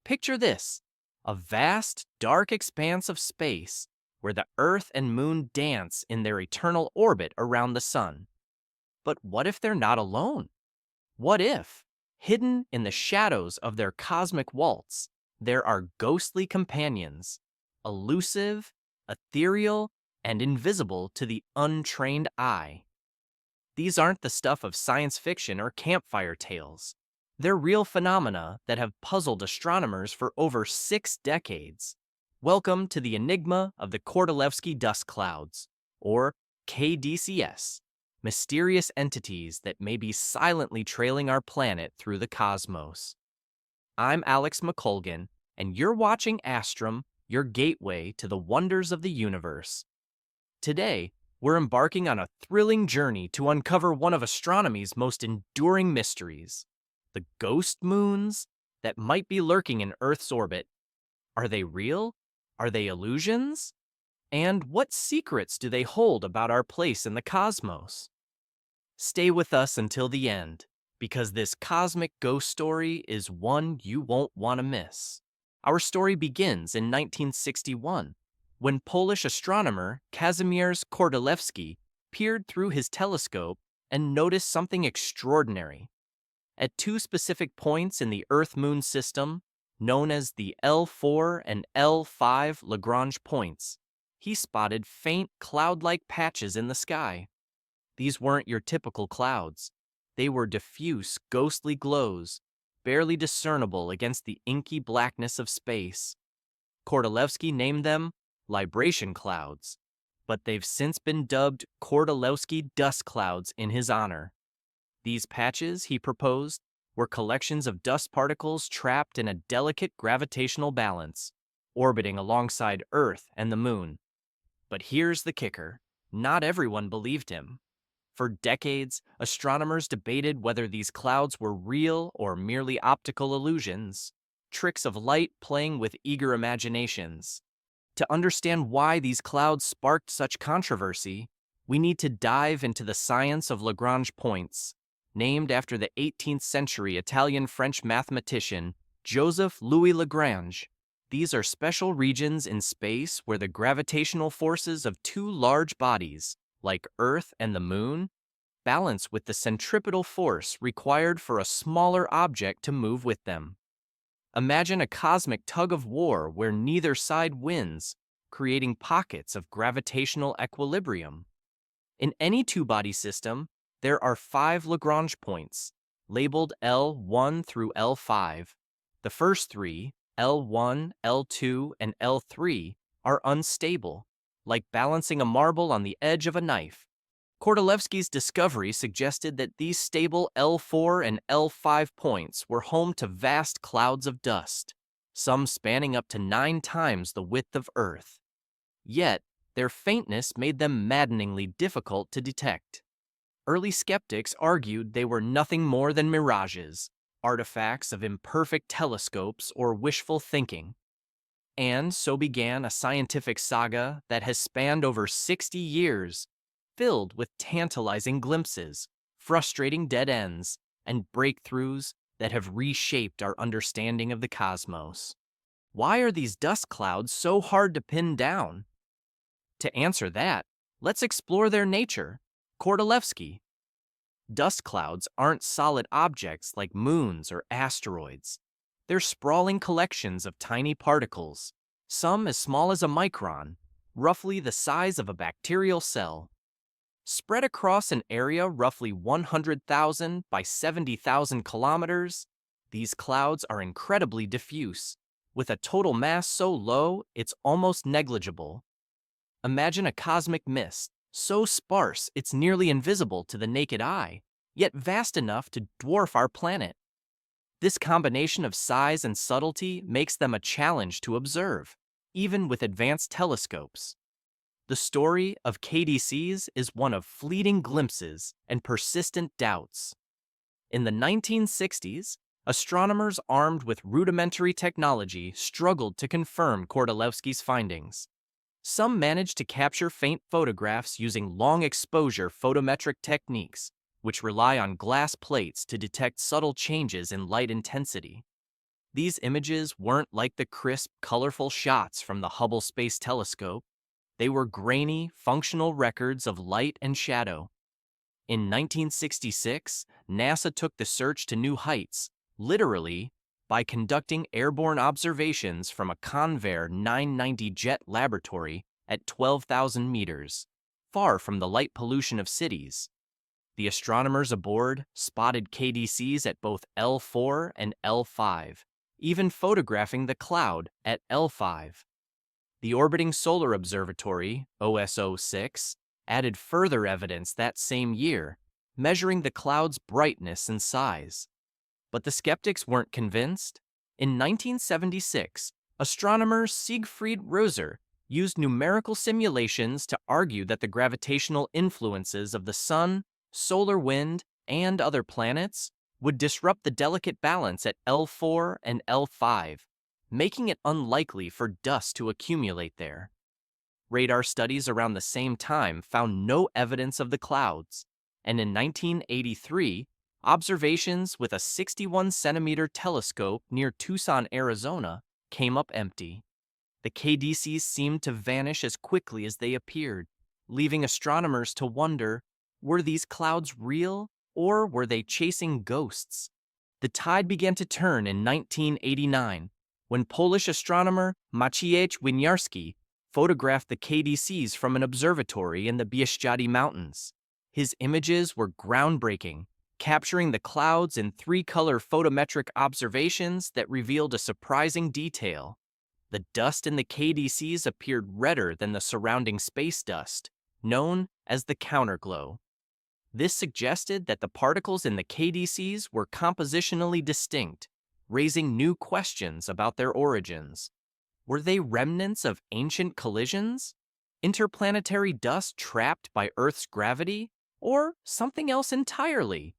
Picture this: a vast, dark expanse of space where the Earth and Moon dance in their eternal orbit around the Sun. But what if they're not alone? What if, hidden in the shadows of their cosmic waltz, there are ghostly companions, elusive, ethereal, and invisible to the untrained eye? These aren't the stuff of science fiction or campfire tales. They're real phenomena that have puzzled astronomers for over 6 decades. Welcome to the enigma of the Kordylewski dust clouds, or KDCS, mysterious entities that may be silently trailing our planet through the cosmos. I'm Alex McColgan, and you're watching Astrum, your gateway to the wonders of the universe. Today, we're embarking on a thrilling journey to uncover one of astronomy's most enduring mysteries: the ghost moons that might be lurking in Earth's orbit. Are they real? Are they illusions? And what secrets do they hold about our place in the cosmos? Stay with us until the end, because this cosmic ghost story is one you won't want to miss. Our story begins in 1961, when Polish astronomer Kazimierz Kordylewski peered through his telescope and noticed something extraordinary. At two specific points in the Earth-Moon system, known as the L4 and L5 Lagrange points, he spotted faint cloud-like patches in the sky. These weren't your typical clouds. They were diffuse, ghostly glows, barely discernible against the inky blackness of space. Kordylewski named them libration clouds, but they've since been dubbed Kordylewski dust clouds in his honor. These patches, he proposed, were collections of dust particles trapped in a delicate gravitational balance, orbiting alongside Earth and the Moon. But here's the kicker: not everyone believed him. For decades, astronomers debated whether these clouds were real or merely optical illusions, tricks of light playing with eager imaginations. To understand why these clouds sparked such controversy, we need to dive into the science of Lagrange points, named after the 18th century Italian-French mathematician Joseph Louis Lagrange. These are special regions in space where the gravitational forces of two large bodies, like Earth and the Moon, balance with the centripetal force required for a smaller object to move with them. Imagine a cosmic tug-of-war where neither side wins, creating pockets of gravitational equilibrium. In any two-body system, there are 5 Lagrange points, labeled L1 through L5. The first 3, L1, L2, and L3, are unstable, like balancing a marble on the edge of a knife. Kordylewski's discovery suggested that these stable L4 and L5 points were home to vast clouds of dust, some spanning up to 9 times the width of Earth. Yet, their faintness made them maddeningly difficult to detect. Early skeptics argued they were nothing more than mirages, artifacts of imperfect telescopes or wishful thinking. And so began a scientific saga that has spanned over 60 years, filled with tantalizing glimpses, frustrating dead ends, and breakthroughs that have reshaped our understanding of the cosmos. Why are these dust clouds so hard to pin down? To answer that, let's explore their nature. Kordylewski. Dust clouds aren't solid objects like moons or asteroids. They're sprawling collections of tiny particles, some as small as a micron, roughly the size of a bacterial cell. Spread across an area roughly 100,000 by 70,000 kilometers, these clouds are incredibly diffuse, with a total mass so low it's almost negligible. Imagine a cosmic mist, so sparse it's nearly invisible to the naked eye, yet vast enough to dwarf our planet. This combination of size and subtlety makes them a challenge to observe, even with advanced telescopes. The story of KDCs is one of fleeting glimpses and persistent doubts. In the 1960s, astronomers armed with rudimentary technology struggled to confirm Kordylewski's findings. Some managed to capture faint photographs using long-exposure photometric techniques, which rely on glass plates to detect subtle changes in light intensity. These images weren't like the crisp, colorful shots from the Hubble Space Telescope. They were grainy, functional records of light and shadow. In 1966, NASA took the search to new heights, literally, by conducting airborne observations from a Convair 990 jet laboratory at 12,000 meters, far from the light pollution of cities. The astronomers aboard spotted KDCs at both L4 and L5, even photographing the cloud at L5. The Orbiting Solar Observatory, OSO-6, added further evidence that same year, measuring the cloud's brightness and size. But the skeptics weren't convinced. In 1976, astronomer Siegfried Röser used numerical simulations to argue that the gravitational influences of the sun, solar wind, and other planets would disrupt the delicate balance at L4 and L5, making it unlikely for dust to accumulate there. Radar studies around the same time found no evidence of the clouds, and in 1983, observations with a 61-centimeter telescope near Tucson, Arizona, came up empty. The KDCs seemed to vanish as quickly as they appeared, leaving astronomers to wonder, were these clouds real, or were they chasing ghosts? The tide began to turn in 1989, when Polish astronomer Maciej Winiarski photographed the KDCs from an observatory in the Bieszczady Mountains. His images were groundbreaking, capturing the clouds in three-color photometric observations that revealed a surprising detail. The dust in the KDCs appeared redder than the surrounding space dust, known as the counterglow. This suggested that the particles in the KDCs were compositionally distinct, raising new questions about their origins. Were they remnants of ancient collisions? Interplanetary dust trapped by Earth's gravity? Or something else entirely?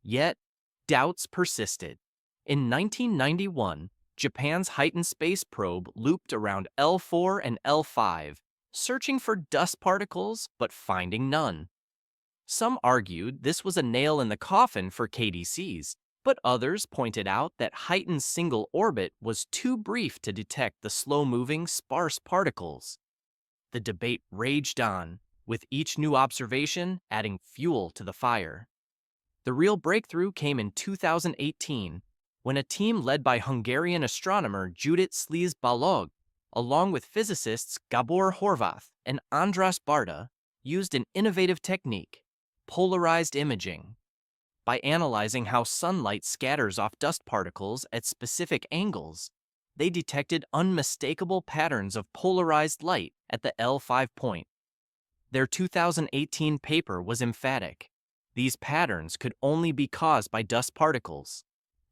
Yet, doubts persisted. In 1991, Japan's Heightened Space Probe looped around L4 and L5, searching for dust particles but finding none. Some argued this was a nail in the coffin for KDCs, but others pointed out that Heighten's single orbit was too brief to detect the slow-moving, sparse particles. The debate raged on, with each new observation adding fuel to the fire. The real breakthrough came in 2018, when a team led by Hungarian astronomer Judit Slisz Balog, along with physicists Gabor Horváth and András Barta, used an innovative technique, polarized imaging. By analyzing how sunlight scatters off dust particles at specific angles, they detected unmistakable patterns of polarized light at the L5 point. Their 2018 paper was emphatic. These patterns could only be caused by dust particles.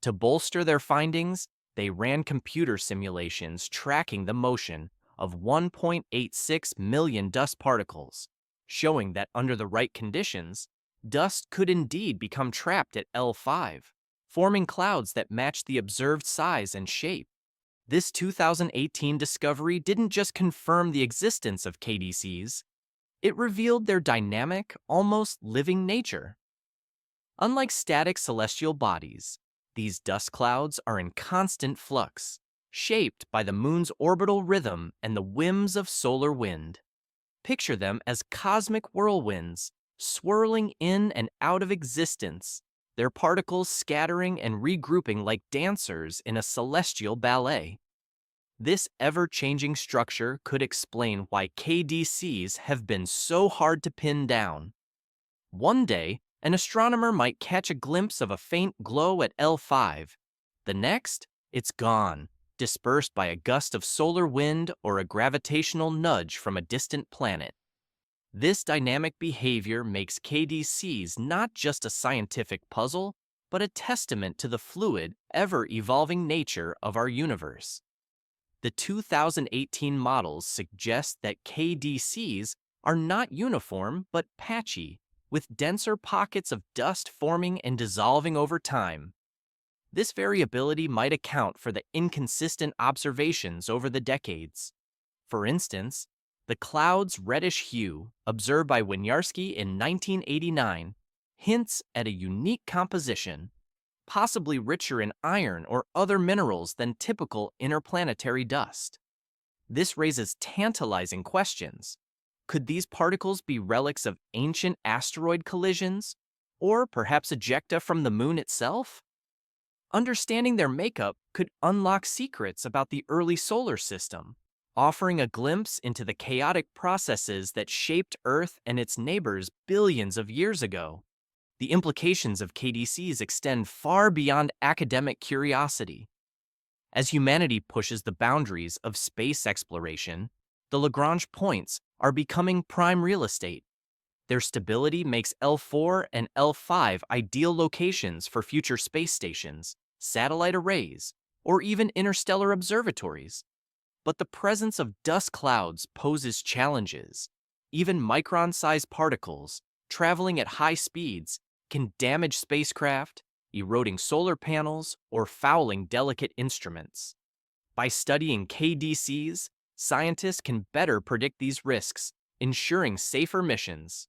To bolster their findings, they ran computer simulations tracking the motion of 1.86 million dust particles, showing that under the right conditions, dust could indeed become trapped at L5, forming clouds that matched the observed size and shape. This 2018 discovery didn't just confirm the existence of KDCs, it revealed their dynamic, almost living nature. Unlike static celestial bodies, these dust clouds are in constant flux, shaped by the moon's orbital rhythm and the whims of solar wind. Picture them as cosmic whirlwinds, swirling in and out of existence, their particles scattering and regrouping like dancers in a celestial ballet. This ever-changing structure could explain why KDCs have been so hard to pin down. One day, an astronomer might catch a glimpse of a faint glow at L5. The next, it's gone, dispersed by a gust of solar wind or a gravitational nudge from a distant planet. This dynamic behavior makes KDCs not just a scientific puzzle, but a testament to the fluid, ever-evolving nature of our universe. The 2018 models suggest that KDCs are not uniform but patchy, with denser pockets of dust forming and dissolving over time. This variability might account for the inconsistent observations over the decades. For instance, the cloud's reddish hue, observed by Winiarski in 1989, hints at a unique composition. possibly richer in iron or other minerals than typical interplanetary dust. This raises tantalizing questions. Could these particles be relics of ancient asteroid collisions, or perhaps ejecta from the moon itself? Understanding their makeup could unlock secrets about the early solar system, offering a glimpse into the chaotic processes that shaped Earth and its neighbors billions of years ago. The implications of KDCs extend far beyond academic curiosity. As humanity pushes the boundaries of space exploration, the Lagrange points are becoming prime real estate. Their stability makes L4 and L5 ideal locations for future space stations, satellite arrays, or even interstellar observatories. But the presence of dust clouds poses challenges. Even micron-sized particles, traveling at high speeds, can damage spacecraft, eroding solar panels, or fouling delicate instruments. By studying KDCs, scientists can better predict these risks, ensuring safer missions.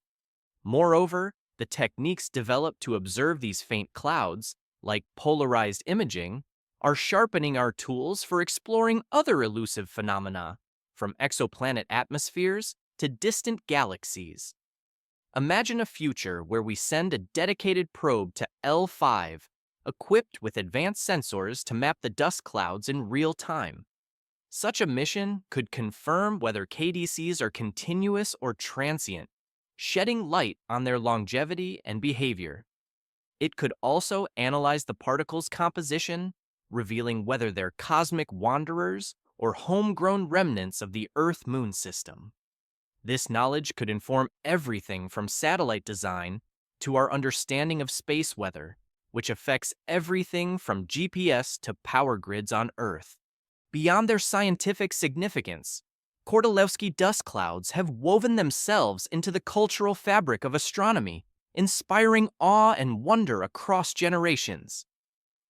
Moreover, the techniques developed to observe these faint clouds, like polarized imaging, are sharpening our tools for exploring other elusive phenomena, from exoplanet atmospheres to distant galaxies. Imagine a future where we send a dedicated probe to L5, equipped with advanced sensors to map the dust clouds in real time. Such a mission could confirm whether KDCs are continuous or transient, shedding light on their longevity and behavior. It could also analyze the particles' composition, revealing whether they're cosmic wanderers or homegrown remnants of the Earth-Moon system. This knowledge could inform everything from satellite design to our understanding of space weather, which affects everything from GPS to power grids on Earth. Beyond their scientific significance, Kordylewski dust clouds have woven themselves into the cultural fabric of astronomy, inspiring awe and wonder across generations.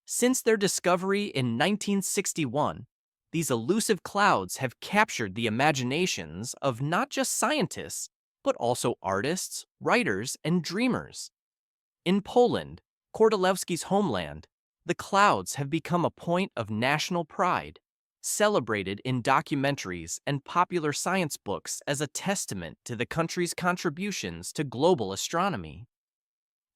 Since their discovery in 1961, these elusive clouds have captured the imaginations of not just scientists, but also artists, writers, and dreamers. In Poland, Kordylewski's homeland, the clouds have become a point of national pride, celebrated in documentaries and popular science books as a testament to the country's contributions to global astronomy.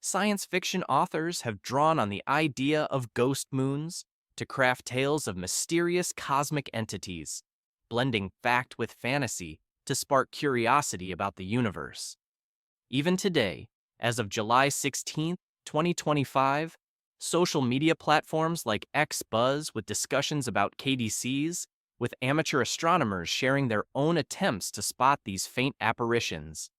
Science fiction authors have drawn on the idea of ghost moons to craft tales of mysterious cosmic entities, blending fact with fantasy to spark curiosity about the universe. Even today, as of July 16, 2025, social media platforms like X buzz with discussions about KDCs, with amateur astronomers sharing their own attempts to spot these faint apparitions.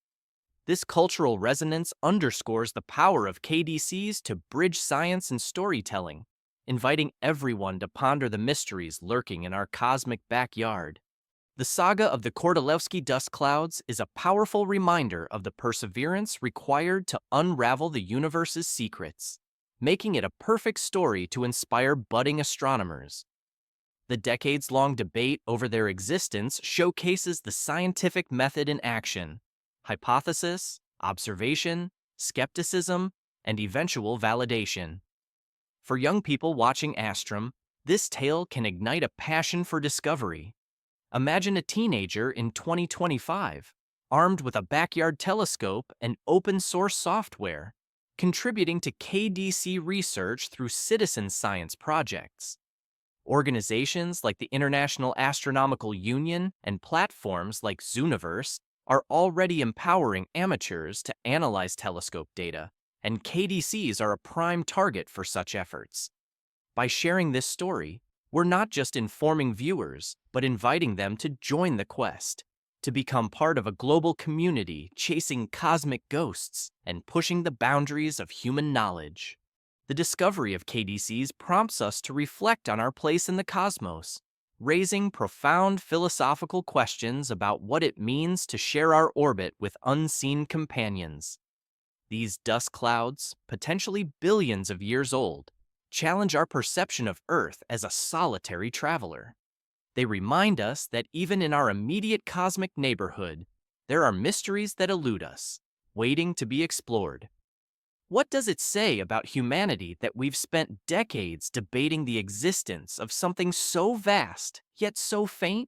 This cultural resonance underscores the power of KDCs to bridge science and storytelling, inviting everyone to ponder the mysteries lurking in our cosmic backyard. The saga of the Kordylewski dust clouds is a powerful reminder of the perseverance required to unravel the universe's secrets, making it a perfect story to inspire budding astronomers. The decades-long debate over their existence showcases the scientific method in action: hypothesis, observation, skepticism, and eventual validation. For young people watching Astrum, this tale can ignite a passion for discovery. Imagine a teenager in 2025, armed with a backyard telescope and open-source software, contributing to KDC research through citizen science projects. Organizations like the International Astronomical Union and platforms like Zooniverse are already empowering amateurs to analyze telescope data, and KDCs are a prime target for such efforts. By sharing this story, we're not just informing viewers, but inviting them to join the quest, to become part of a global community chasing cosmic ghosts and pushing the boundaries of human knowledge. The discovery of KDCs prompts us to reflect on our place in the cosmos, raising profound philosophical questions about what it means to share our orbit with unseen companions. These dust clouds, potentially billions of years old, challenge our perception of Earth as a solitary traveler. They remind us that even in our immediate cosmic neighborhood, there are mysteries that elude us, waiting to be explored. What does it say about humanity that we've spent decades debating the existence of something so vast, yet so faint?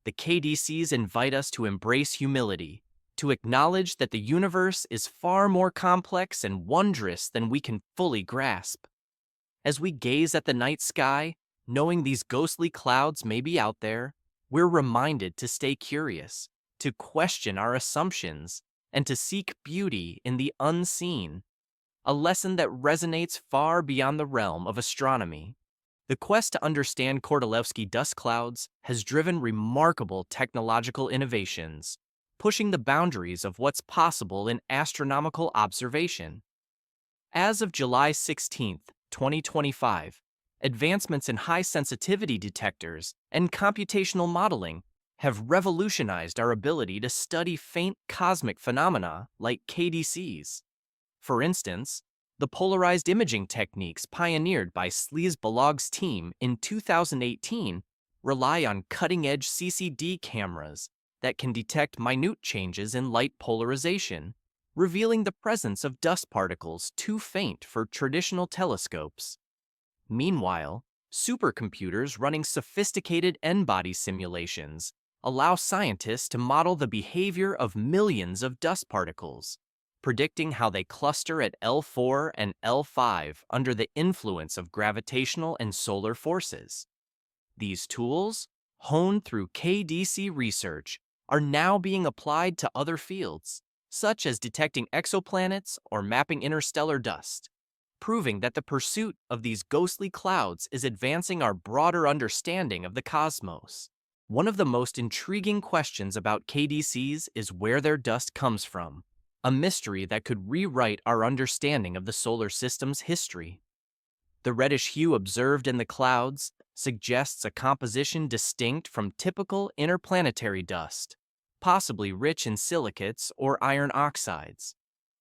The KDCs invite us to embrace humility, to acknowledge that the universe is far more complex and wondrous than we can fully grasp. As we gaze at the night sky, knowing these ghostly clouds may be out there, we're reminded to stay curious, to question our assumptions, and to seek beauty in the unseen, a lesson that resonates far beyond the realm of astronomy. The quest to understand Kordylewski dust clouds has driven remarkable technological innovations, pushing the boundaries of what's possible in astronomical observation. As of July 16, 2025, advancements in high-sensitivity detectors and computational modeling have revolutionized our ability to study faint cosmic phenomena like KDCs. For instance, the polarized imaging techniques pioneered by Sleaze-Balog's team in 2018 rely on cutting-edge CCD cameras that can detect minute changes in light polarization, revealing the presence of dust particles too faint for traditional telescopes. Meanwhile, supercomputers running sophisticated N-body simulations allow scientists to model the behavior of millions of dust particles, predicting how they cluster at L4 and L5 under the influence of gravitational and solar forces. These tools, honed through KDC research, are now being applied to other fields, such as detecting exoplanets or mapping interstellar dust, proving that the pursuit of these ghostly clouds is advancing our broader understanding of the cosmos. One of the most intriguing questions about KDCs is where their dust comes from, a mystery that could rewrite our understanding of the solar system's history. The reddish hue observed in the clouds suggests a composition distinct from typical interplanetary dust, possibly rich in silicates or iron oxides.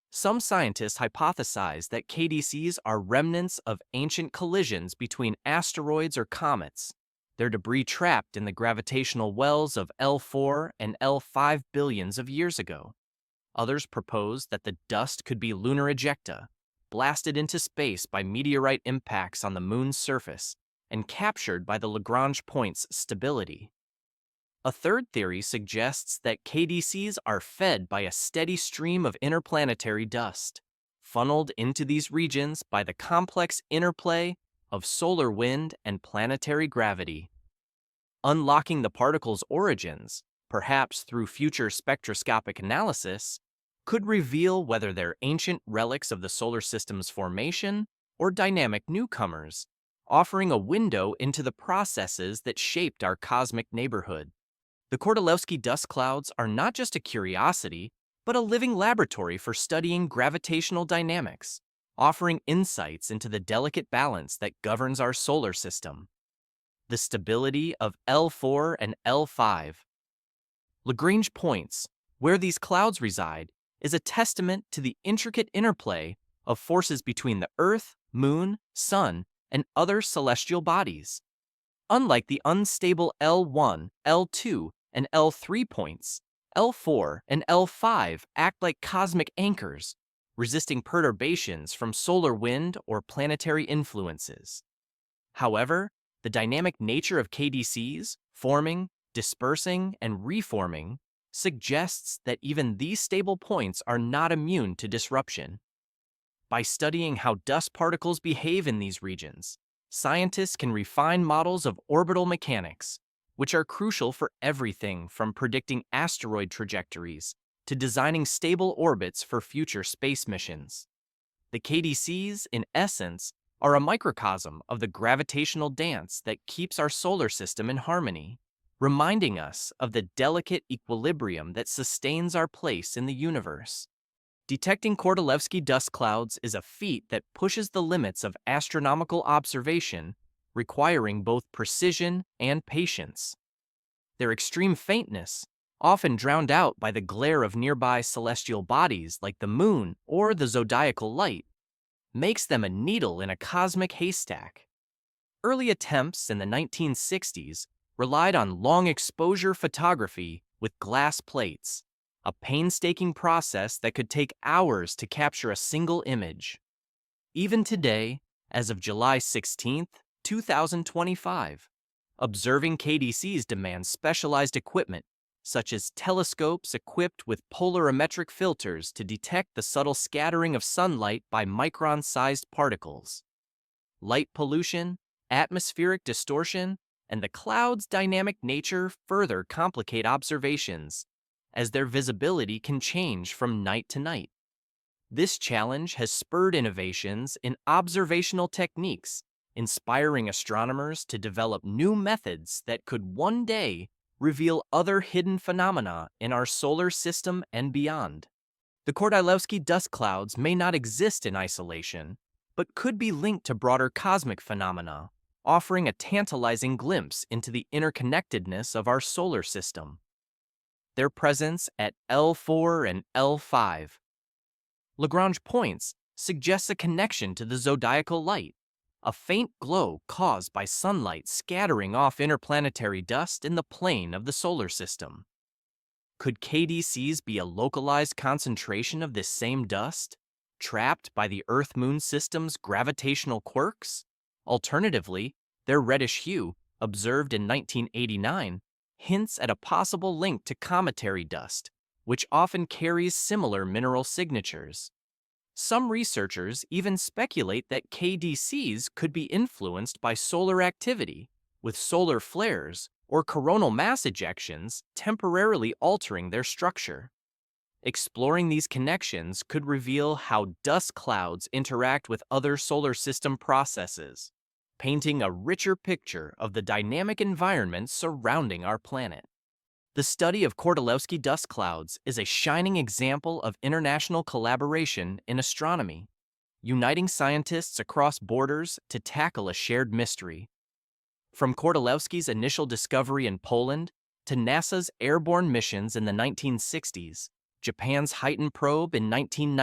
Some scientists hypothesize that KDCs are remnants of ancient collisions between asteroids or comets, their debris trapped in the gravitational wells of L4 and L5 billions of years ago. Others propose that the dust could be lunar ejecta, blasted into space by meteorite impacts on the moon's surface and captured by the Lagrange point's stability. A third theory suggests that KDCs are fed by a steady stream of interplanetary dust, funneled into these regions by the complex interplay of solar wind and planetary gravity. Unlocking the particle's origins, perhaps through future spectroscopic analysis, could reveal whether they're ancient relics of the solar system's formation or dynamic newcomers, offering a window into the processes that shaped our cosmic neighborhood. The Kordylewski dust clouds are not just a curiosity, but a living laboratory for studying gravitational dynamics, offering insights into the delicate balance that governs our solar system. The stability of L4 and L5. Lagrange points, where these clouds reside, is a testament to the intricate interplay of forces between the Earth, Moon, Sun, and other celestial bodies. Unlike the unstable L1, L2, and L3 points, L4 and L5 act like cosmic anchors, resisting perturbations from solar wind or planetary influences. However, the dynamic nature of KDCs, forming, dispersing, and reforming, suggests that even these stable points are not immune to disruption. By studying how dust particles behave in these regions, scientists can refine models of orbital mechanics, which are crucial for everything from predicting asteroid trajectories to designing stable orbits for future space missions. The KDCs, in essence, are a microcosm of the gravitational dance that keeps our solar system in harmony, reminding us of the delicate equilibrium that sustains our place in the universe. Detecting Kordylewski dust clouds is a feat that pushes the limits of astronomical observation, requiring both precision and patience. Their extreme faintness, often drowned out by the glare of nearby celestial bodies like the moon or the zodiacal light, makes them a needle in a cosmic haystack. Early attempts in the 1960s relied on long exposure photography with glass plates, a painstaking process that could take hours to capture a single image. Even today, as of July 16th, 2025, observing KDCs demands specialized equipment, such as telescopes equipped with polarimetric filters to detect the subtle scattering of sunlight by micron-sized particles. Light pollution, atmospheric distortion, and the clouds' dynamic nature further complicate observations, as their visibility can change from night to night. This challenge has spurred innovations in observational techniques, inspiring astronomers to develop new methods that could one day reveal other hidden phenomena in our solar system and beyond. The Kordylewski dust clouds may not exist in isolation, but could be linked to broader cosmic phenomena, offering a tantalizing glimpse into the interconnectedness of our solar system. Their presence at L4 and L5, Lagrange points, suggests a connection to the zodiacal light, a faint glow caused by sunlight scattering off interplanetary dust in the plane of the solar system. Could KDCs be a localized concentration of this same dust, trapped by the Earth-Moon system's gravitational quirks? Alternatively, their reddish hue, observed in 1989, hints at a possible link to cometary dust, which often carries similar mineral signatures. Some researchers even speculate that KDCs could be influenced by solar activity, with solar flares or coronal mass ejections temporarily altering their structure. Exploring these connections could reveal how dust clouds interact with other solar system processes, painting a richer picture of the dynamic environment surrounding our planet. The study of Kordylewski dust clouds is a shining example of international collaboration in astronomy, uniting scientists across borders to tackle a shared mystery. From Kordylewski's initial discovery in Poland to NASA's airborne missions in the 1960s, Japan's Titan probe in 1991,